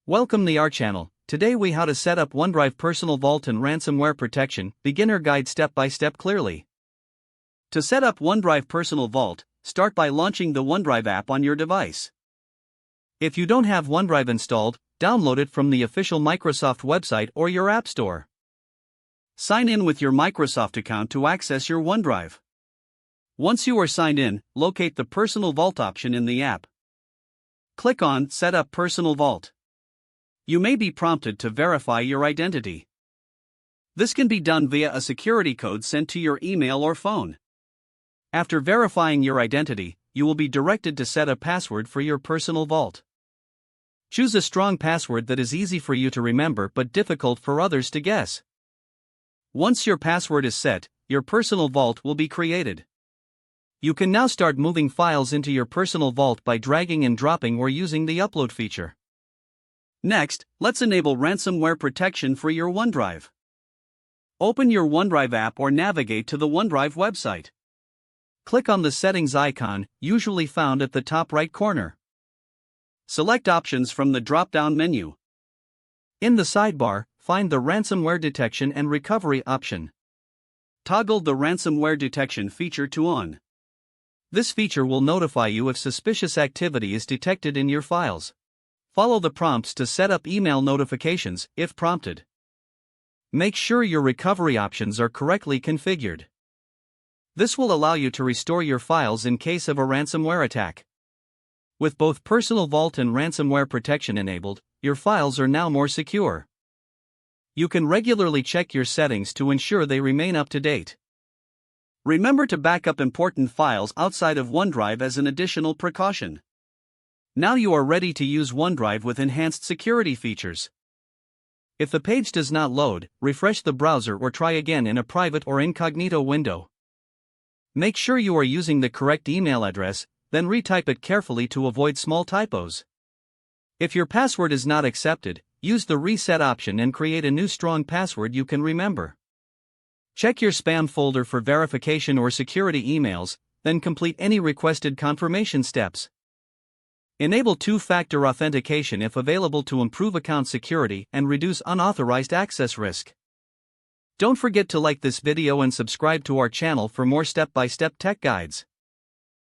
Welcome to our channel. Today we how to set up OneDrive Personal Vault and Ransomware Protection, beginner guide step by step clearly. To set up OneDrive Personal Vault, start by launching the OneDrive app on your device. If you don't have OneDrive installed, download it from the official Microsoft website or your app store. Sign in with your Microsoft account to access your OneDrive. Once you are signed in, locate the Personal Vault option in the app. Click on Set up Personal Vault. You may be prompted to verify your identity. This can be done via a security code sent to your email or phone. After verifying your identity, you will be directed to set a password for your personal vault. Choose a strong password that is easy for you to remember but difficult for others to guess. Once your password is set, your personal vault will be created. You can now start moving files into your personal vault by dragging and dropping or using the upload feature. Next, let's enable ransomware protection for your OneDrive. Open your OneDrive app or navigate to the OneDrive website. Click on the settings icon, usually found at the top right corner. Select options from the drop-down menu. In the sidebar, find the ransomware detection and recovery option. Toggle the ransomware detection feature to on. This feature will notify you if suspicious activity is detected in your files. Follow the prompts to set up email notifications, if prompted. Make sure your recovery options are correctly configured. This will allow you to restore your files in case of a ransomware attack. With both Personal Vault and ransomware protection enabled, your files are now more secure. You can regularly check your settings to ensure they remain up to date. Remember to back up important files outside of OneDrive as an additional precaution. Now you are ready to use OneDrive with enhanced security features. If the page does not load, refresh the browser or try again in a private or incognito window. Make sure you are using the correct email address, then retype it carefully to avoid small typos. If your password is not accepted, use the reset option and create a new strong password you can remember. Check your spam folder for verification or security emails, then complete any requested confirmation steps. Enable two-factor authentication if available to improve account security and reduce unauthorized access risk. Don't forget to like this video and subscribe to our channel for more step-by-step tech guides.